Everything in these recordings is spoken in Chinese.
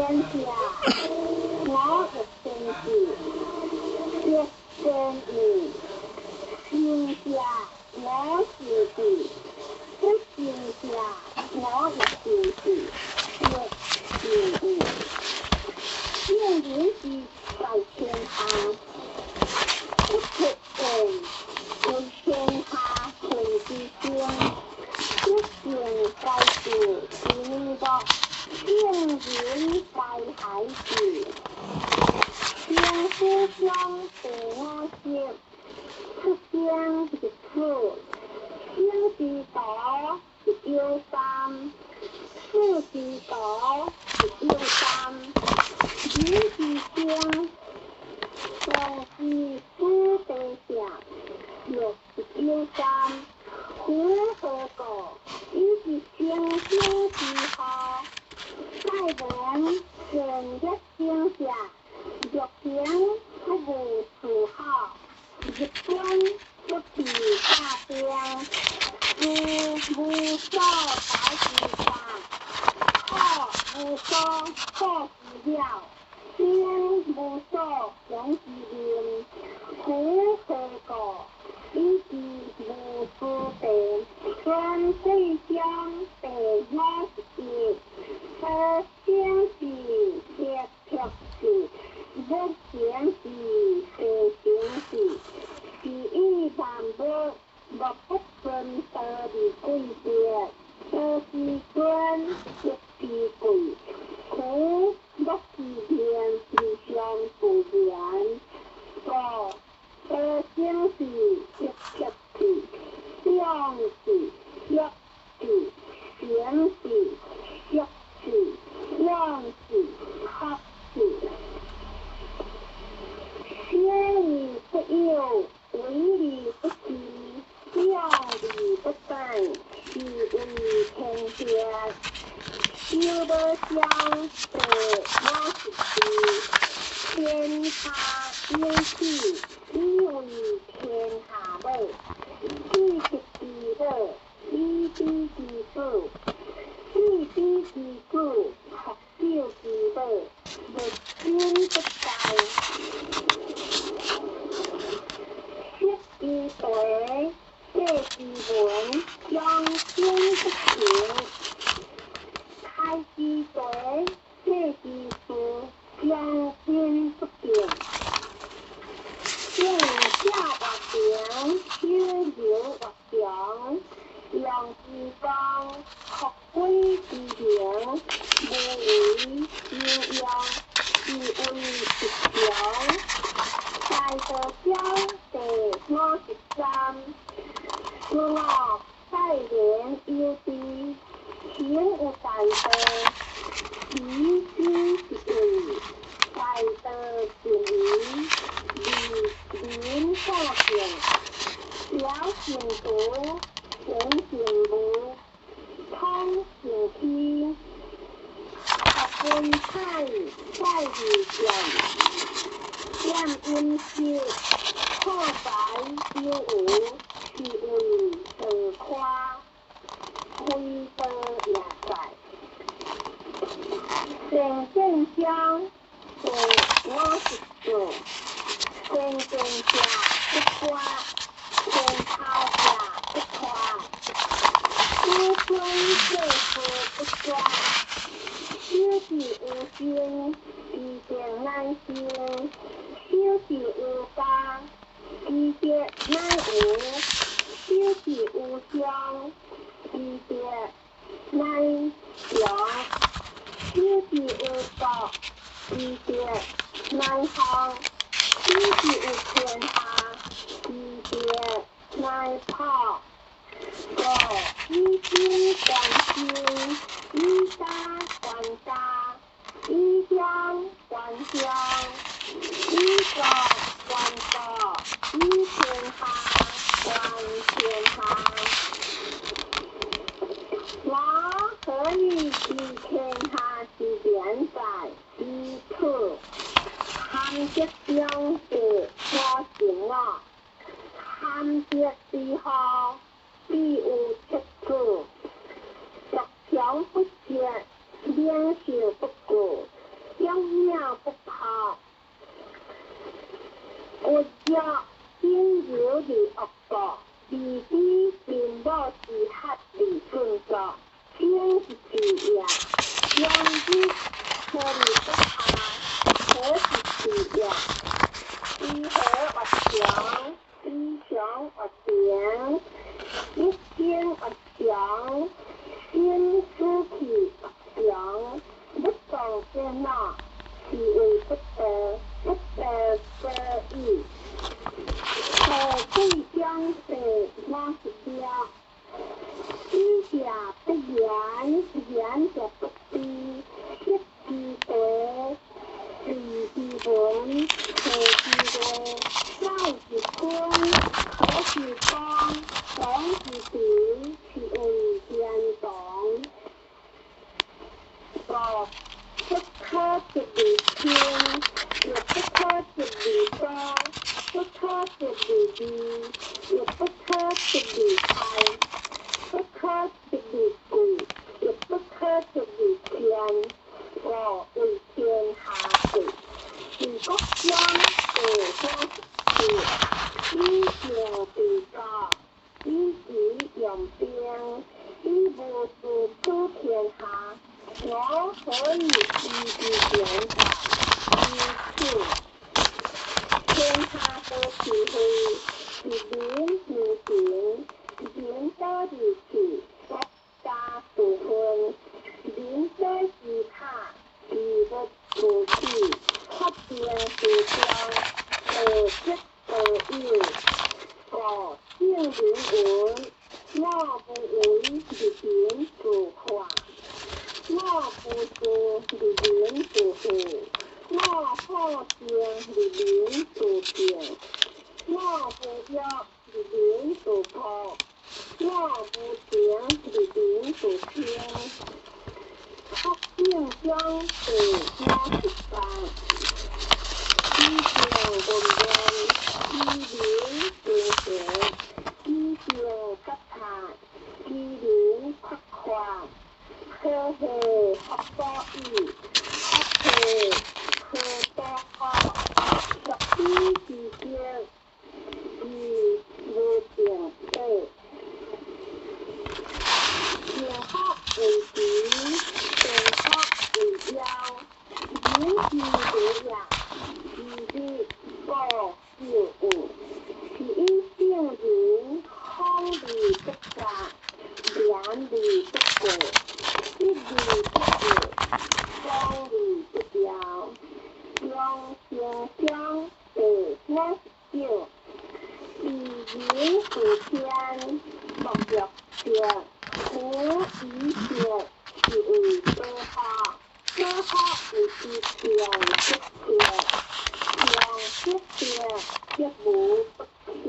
下，我的身子，接生你，心下我是的，不心下我的心子，接是你，心灵是在天下，不决定为天下全之心，一定该是你的。天人在海子，天互相对我心，出现一次，天之道是忧伤，事之道是忧伤，人之心，总是不得想，也是忧伤，苦和果，一是星星之好。在人人的心下，若天不无处好，一天不比大天，无所大之上，好无所可之了，天无所容之念，苦和果，一是无数地，天地相地我是。天是贴贴是，不天是非天是，是一万物不分得的贵别，都是尊不是贵，苦不是天是相不言，天是贴贴是，相是贴是，玄是贴是。样子合子，天理不佑，为理不齐，量理不正，是为天下。修得相对我是地，天下应气，以为天下乐，地是地乐，地地地主，地地地主。救之乐，日心不在，血之水，血之文，将心不平；开之水，血之书，将心不定。天下或平，天有或强，阳之刚，合归之平。无为有阳，是为一强。在得相地我是三，我在人有地，天有在得，其之是为，在得是为，人所行，小行足，人行路，通行天。分派在于见因修，破白修无，是为得夸，非得也在。正相，我是做，正下不夸，正靠下不夸，不分正负不抓。修是无心，一点难行；修是无法，一点难无；修是无相，一点难想；修是无道，一点难行；修是无天下，一点难跑。一心还心，一沙还沙，一乡还乡，一国还国，一天下还天下。我可以替天下之变在一处，含着相对我行我，含着之后。必无切处，若强不绝，两手不顾，将命不怕。我家先有的恶果，弟弟并不是黑的工作，先是主呀，将之可以不怕，可是主呀，如何活想，思想活想，一天活想，先思起活想，不动电脑，是为不得，不得得意。对将是那是标，知假不言，言者不逼，识之德，理之文，可之为，道之坤，可之光，懂之顶，是为天懂。不可之理天，也不可之理光。不可之理地，也不可之理开；不可之理贵，也不可之理天。我为天下事，是国将对相是，以情对告，以己用兵，以无事出天下。我何以依之天下？以此。天下多是非，是民无情，是人多的是国家不分，人多是怕，是不不气，发展是将，吉有，我性人文，我不为是人所化，我不做是人所护。我好见是人所见，我不要是人所破，我不听是人所听。福建将是我是班，以前文人，以人对学，以前吉他，以人夸夸，科学学多义，学多好，十几时间，无定对，定学为主，定学为要，人之为也，是的不有误，是因性人空理不杂，两理不过，一理不有，双理不调。用心相对我就以人属天，莫若天，苦以血是为多好，多好为是天不天，天不天，亦无不天，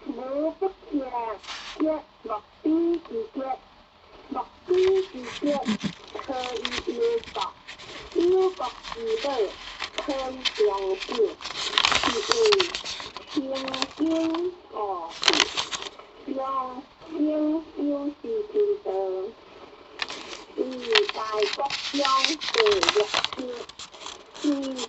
无不天，亦莫比之节，莫比之节，可以有国。有国之道，可以相信，是为天经国事，用心就是之道。以大國將對立天，以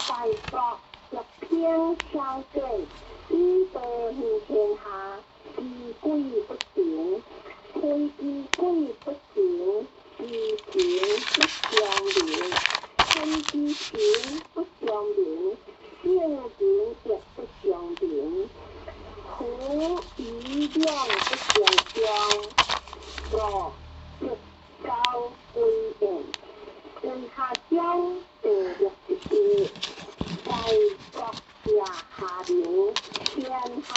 大國立天相對，以道行天下，以歸不行，推以歸不行，以行不相連。身之情不相連，性情亦不相連，苦與量不相相，我亦高歸應，為下將對立之地，在國下流，天下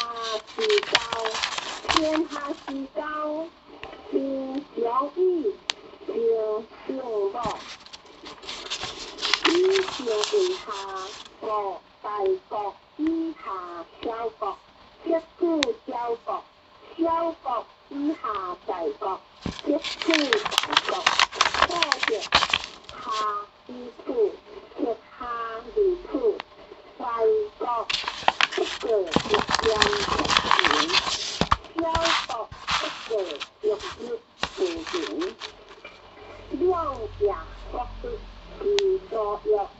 之高，天下之高，應相依，應相樂。以上為下，國大國以下小國，一夫小國，小國以下大國，一夫大國，或者下之父，或下之父，大國不可一將不行，小國不可一日不行，兩家國的是所了。